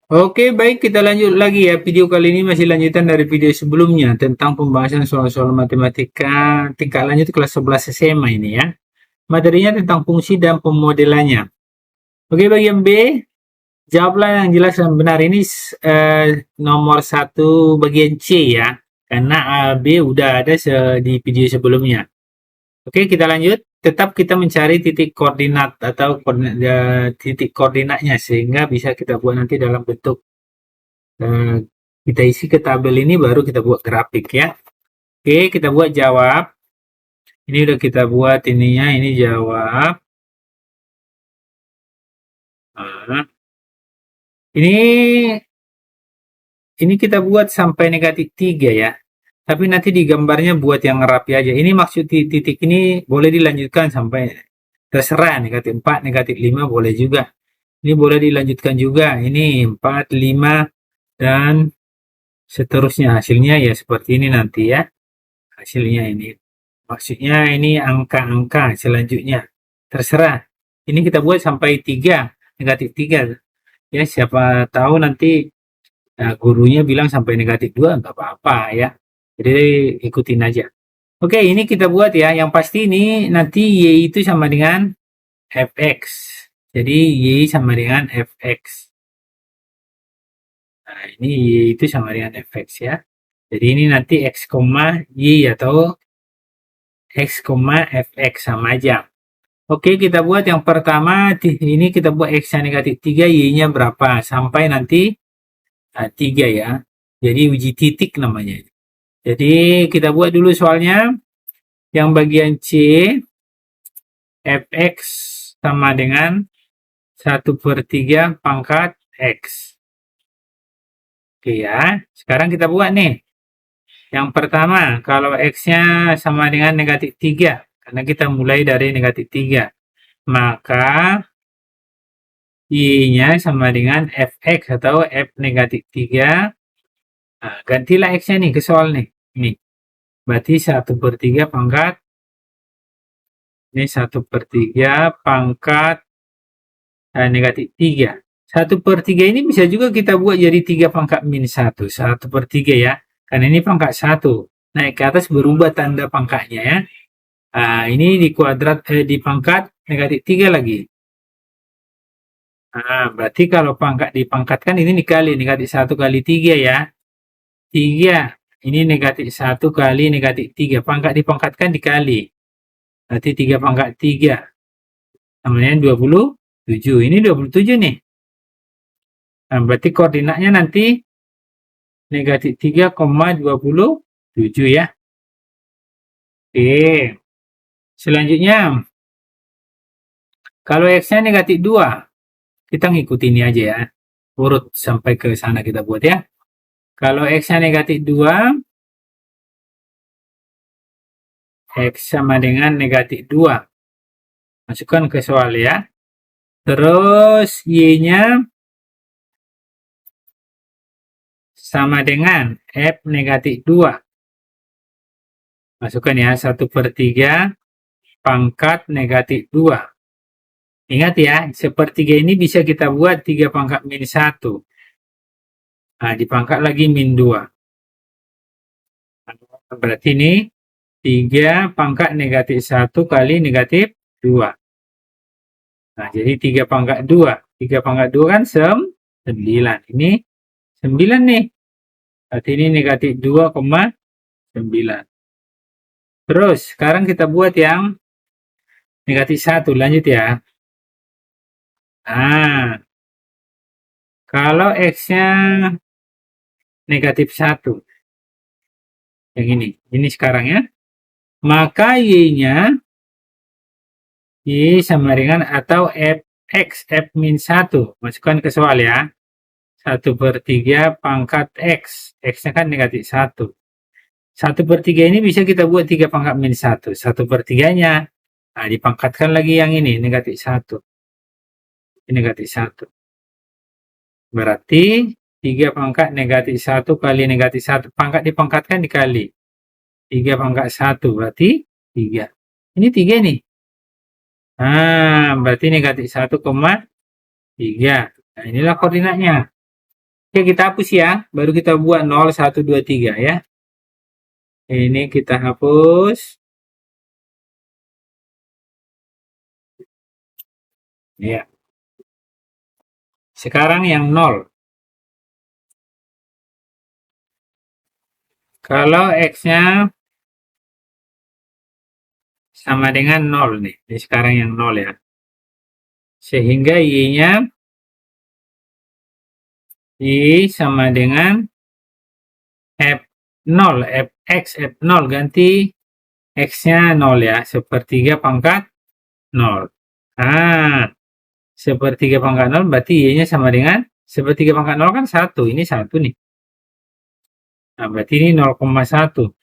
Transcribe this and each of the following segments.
Oke, baik kita lanjut lagi ya. Video kali ini masih lanjutan dari video sebelumnya tentang pembahasan soal-soal matematika tingkat lanjut kelas 11 SMA ini ya. Materinya tentang fungsi dan pemodelannya. Oke, bagian B, jawablah yang jelas dan benar. Ini nomor satu bagian C ya. Karena A, B udah ada di video sebelumnya. Oke, kita lanjut. Tetap kita mencari titik koordinat atau titik koordinatnya sehingga bisa kita buat nanti dalam bentuk eh, kita isi ke tabel ini baru kita buat grafik ya. Oke, kita buat jawab. Ini udah kita buat ininya, ini jawab. Nah, ini kita buat sampai negatif 3 ya. Tapi nanti di gambarnya buat yang rapi aja. Ini maksud titik ini boleh dilanjutkan sampai terserah negatif 4, negatif 5 boleh juga. Ini boleh dilanjutkan juga. Ini 4, 5 dan seterusnya. Hasilnya ya seperti ini nanti ya. Hasilnya ini. Maksudnya ini angka-angka selanjutnya. Terserah. Ini kita buat sampai 3, negatif 3. Ya, siapa tahu nanti gurunya bilang sampai negatif 2, nggak apa-apa ya. Jadi ikutin aja. Oke, ini kita buat ya. Yang pasti ini nanti Y itu sama dengan Fx. Jadi Y sama dengan Fx. Nah, ini Y itu sama dengan Fx ya. Jadi ini nanti X, Y atau X, Fx sama aja. Oke, kita buat yang pertama, ini kita buat X-nya negatif 3, Y-nya berapa, sampai nanti 3 ya. Jadi uji titik namanya. Jadi kita buat dulu soalnya, yang bagian C, Fx sama dengan 1/3 pangkat X. Oke ya, sekarang kita buat nih. Yang pertama, kalau X-nya sama dengan negatif 3, karena kita mulai dari negatif 3, maka Y-nya sama dengan Fx atau F negatif 3. Nah, gantilah X-nya nih ke soal nih. Ini. Berarti 1/3 pangkat. Ini 1/3 pangkat negatif 3. 1/3 ini bisa juga kita buat jadi 3 pangkat min 1. 1/3 ya. Karena ini pangkat 1. Naik ke atas berubah tanda pangkatnya ya. Nah, ini di kuadrat, di pangkat negatif 3 lagi. Nah, berarti kalau pangkat dipangkatkan ini dikali negatif 1 kali 3 ya. 3. Ini negatif 1 kali negatif 3. Pangkat dipangkatkan dikali. Berarti 3 pangkat 3. Namanya 27. Ini 27 nih. Nah, berarti koordinatnya nanti negatif 3,27 ya. Oke. Selanjutnya, kalau X-nya negatif 2, kita ngikutin ini aja ya. Urut sampai ke sana kita buat ya. Kalau X-nya negatif 2, X sama dengan negatif 2. Masukkan ke soal ya. Terus Y-nya sama dengan F negatif 2. Masukkan ya, 1/3 pangkat negatif 2. Ingat ya, sepertiga ini bisa kita buat 3 pangkat min 1. Nah, dipangkat lagi min 2. Berarti ini 3 pangkat negatif 1 kali negatif 2. Nah, jadi 3 pangkat 2. 3 pangkat 2 kan 9. Ini 9 nih. Berarti ini negatif 2,9. Terus, sekarang kita buat yang negatif 1. Lanjut ya. Nah, kalau X-nya negatif 1. Yang ini sekarang ya. Maka Y-nya Y sama dengan atau Fx, F min 1. Masukkan ke soal ya. 1/3 pangkat X. X-nya kan negatif 1. 1/3 ini bisa kita buat 3 pangkat min 1. 1/3-nya. Nah, dipangkatkan lagi yang ini, negatif 1. Ini negatif 1. Berarti 3 pangkat negatif 1 kali negatif 1. Pangkat dipangkatkan dikali. 3 pangkat 1 berarti 3. Ini 3 nih. Nah, berarti negatif 1,3. Nah, inilah koordinatnya. Oke, kita hapus ya. Baru kita buat 0, 1, 2, 3 ya. Ini kita hapus. Ya. Sekarang yang 0. Kalau X-nya sama dengan 0 nih. Ini sekarang yang 0 ya. Sehingga Y-nya Y sama dengan F0, Fx, F0 ganti X-nya 0 ya. Sepertiga pangkat 0. Nah, sepertiga pangkat 0 berarti Y-nya sama dengan sepertiga pangkat 0 kan 1. Ini 1 nih. Nah, berarti ini 0,1.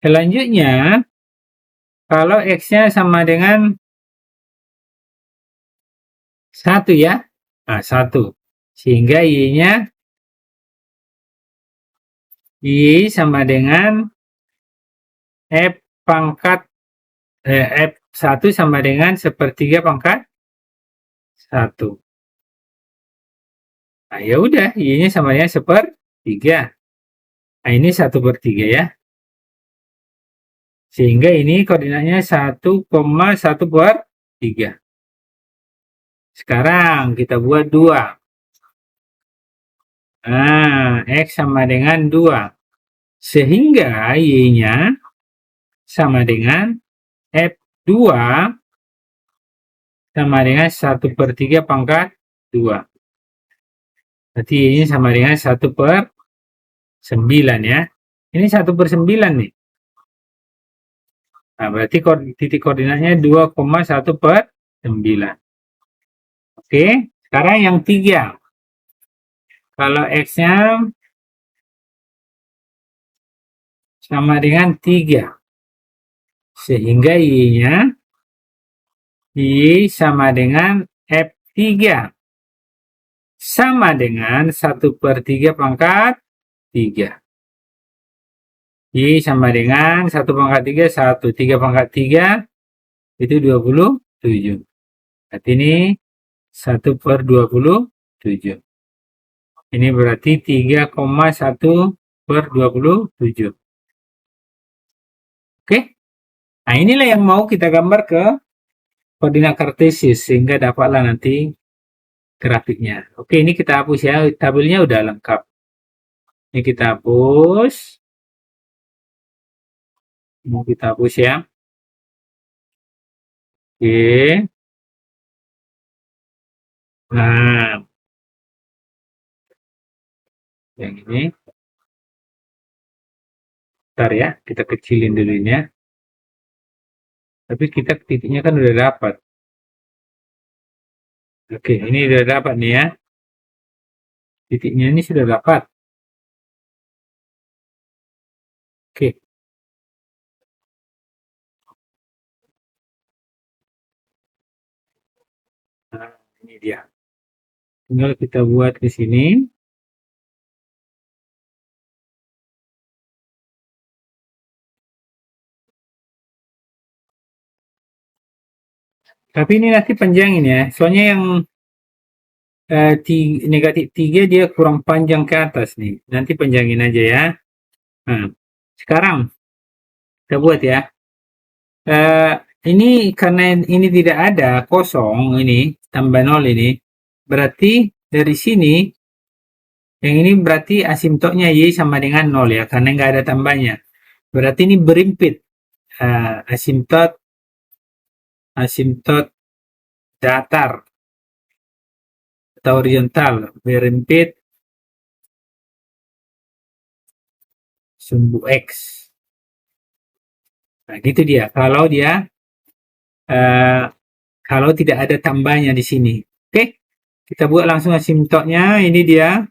Selanjutnya, kalau X-nya sama dengan 1 ya. Nah, 1. Sehingga Y-nya Y sama dengan F pangkat F1 sama dengan sepertiga pangkat 1. Nah, ya udah, Y-nya sama dengan sepertiga. Nah, ini 1/3 ya. Sehingga ini koordinatnya 1,1/3. Sekarang kita buat 2. Nah, X sama dengan 2. Sehingga Y-nya sama dengan F2 sama dengan 1/3 pangkat 2. Berarti Y-nya sama dengan 1/9 ya. Ini 1/9 nih. Nah, berarti titik koordinatnya 2,1/9. Oke, sekarang yang 3. Kalau X-nya sama dengan 3. Sehingga Y-nya Y sama dengan F3. Sama dengan 1/3 pangkat 3. Y sama dengan 1 pangkat 3, 1. 3 pangkat 3 itu 27. Berarti ini 1/27. Ini berarti 3,1/27. Oke. Nah, inilah yang mau kita gambar ke koordinat kartesius sehingga dapatlah nanti grafiknya. Oke, ini kita hapus ya. Tabelnya udah lengkap. Ini kita hapus. Mau kita hapus ya. Oke. Nah, yang ini. Bentar ya, kita kecilin dulu ini ya. Tapi kita titiknya kan udah dapat. Oke, ini udah dapat nih ya. Titiknya ini sudah dapat. Oke. Nah, ini dia. Tinggal kita buat ke sini. Tapi ini nanti panjangin ya. Soalnya yang negatif 3 dia kurang panjang ke atas nih. Nanti panjangin aja ya. Nah, sekarang kita buat ya. Ini karena ini tidak ada kosong ini tambah 0 ini. Berarti dari sini yang ini berarti asimptotnya Y sama dengan 0 ya. Karena nggak ada tambahnya. Berarti ini berimpit. Asimptot datar atau horizontal berimpit sumbu X. Nah, gitu dia. Kalau tidak ada tambahnya di sini. Oke, kita buat langsung asimptotnya. Ini dia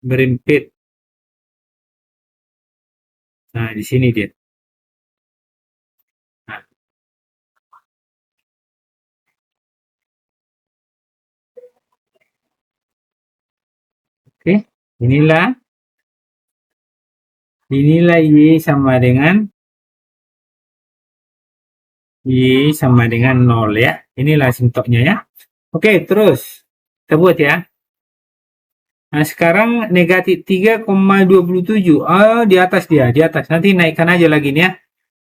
berimpit. Nah, di sini dia. Nah. Oke, inilah Y sama dengan Y sama dengan 0 ya. Inilah asimptotnya ya. Oke, terus Kita buat ya. Nah, sekarang negatif 3,27. Oh, di atas dia, di atas. Nanti naikkan aja lagi nih ya.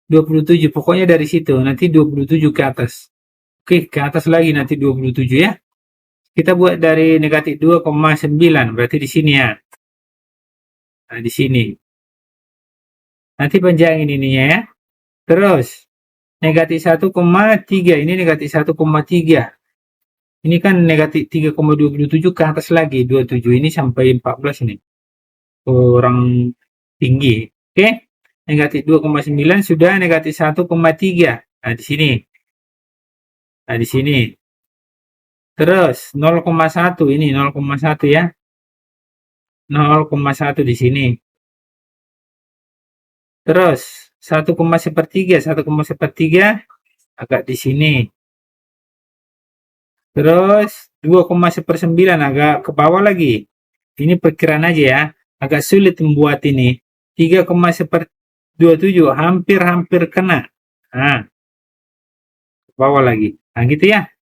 27. Pokoknya dari situ. Nanti 27 ke atas. Oke, ke atas lagi nanti 27 ya. Kita buat dari negatif 2,9. Berarti di sini ya. Nah, di sini. Nanti panjangin ininya ya. Terus, negatif 1,3. Ini negatif 1,3. Ini kan negatif 3,27 ke atas lagi. 27 ini sampai 14 ini. Kurang tinggi. Oke. Negatif 2,9 sudah negatif 1,3. Nah, di sini. Nah, di sini. Terus 0,1 ini 0,1 ya. 0,1 di sini. Terus 1,1 1,1 agak di sini. Terus 2,9 agak ke bawah lagi. Ini perkiraan aja ya. Agak sulit membuat ini. 3,27 hampir-hampir kena. Nah, ke bawah lagi. Nah, gitu ya.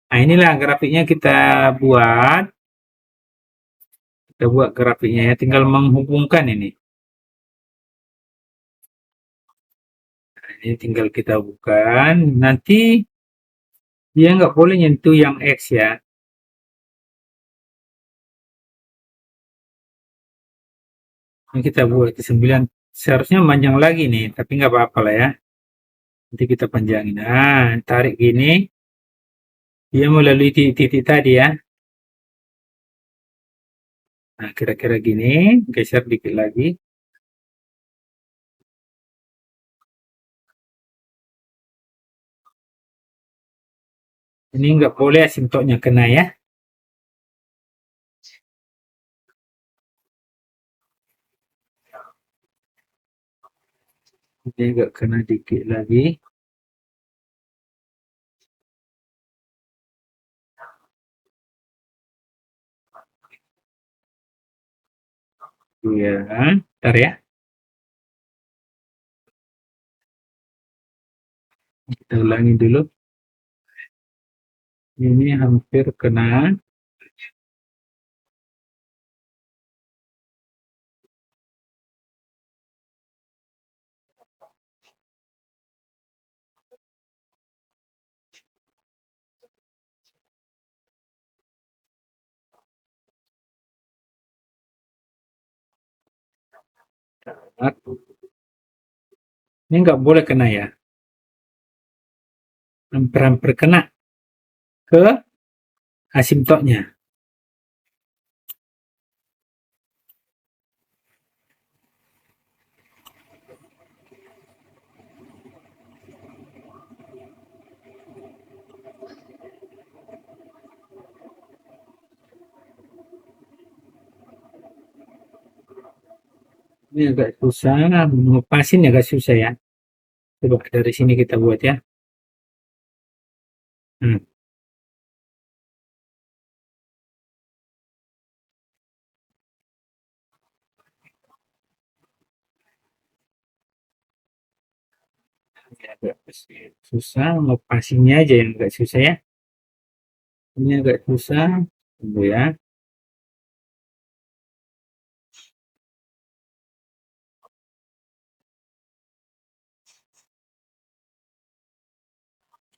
Nah, inilah grafiknya buat. Kita buat grafiknya ya. Tinggal menghubungkan ini. Nah, ini tinggal kita bukan. Nanti dia nggak boleh nyentuh yang X ya. Ini kita buat ke 9. Seharusnya panjang lagi nih. Tapi nggak apa-apa lah ya. Nanti kita panjangin. Nah, tarik gini. Dia melalui titik tadi ya. Nah, kira-kira gini. Geser dikit lagi. Ini nggak boleh asimptotnya kena ya. Ini nggak kena dikit lagi. Iya, ntar ya. Kita ulangi dulu. Ini hampir kena. Ini nggak boleh kena ya. Hampir-hampir kena ke asimptotnya. Ini agak susah, ngepasin agak susah ya. Coba dari sini kita buat ya. Hmm. Ini agak susah, ngepasinnya aja yang agak susah ya. Ini agak susah. Tunggu ya.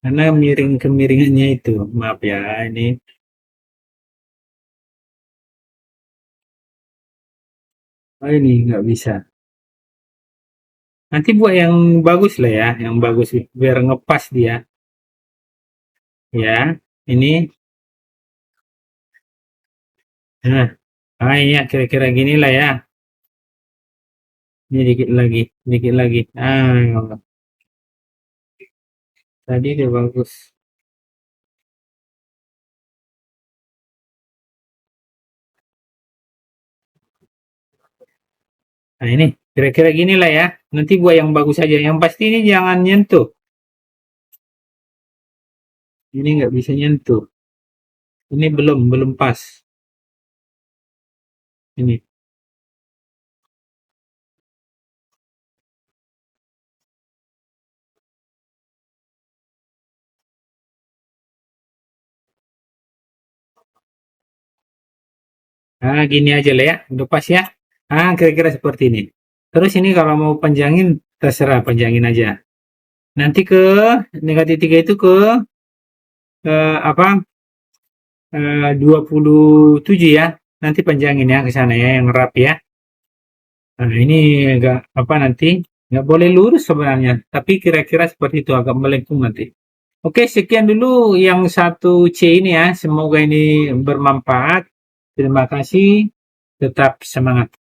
Karena miring kemiringannya itu. Maaf ya, ini. Oh, ini nggak bisa. Nanti buat yang bagus lah ya, yang bagus biar ngepas dia. Ya, ini. Nah, ya kira-kira gini lah ya. Ini dikit lagi, dikit lagi. Tadi dia bagus. Nah, ini kira-kira gini lah ya. Nanti buat yang bagus aja. Yang pasti ini jangan nyentuh. Ini nggak bisa nyentuh. Ini belum pas. Ini. Nah, gini aja lah ya, udah pas ya. Ah, kira-kira seperti ini. Terus ini kalau mau panjangin, terserah panjangin aja. Nanti ke negatif 3 itu ke apa? 27 ya. Nanti panjangin ya ke sana ya, yang rapi ya. Nah, ini agak apa nanti? Nggak boleh lurus sebenarnya, tapi kira-kira seperti itu agak melengkung nanti. Oke, sekian dulu yang satu C ini ya. Semoga ini bermanfaat. Terima kasih. Tetap semangat.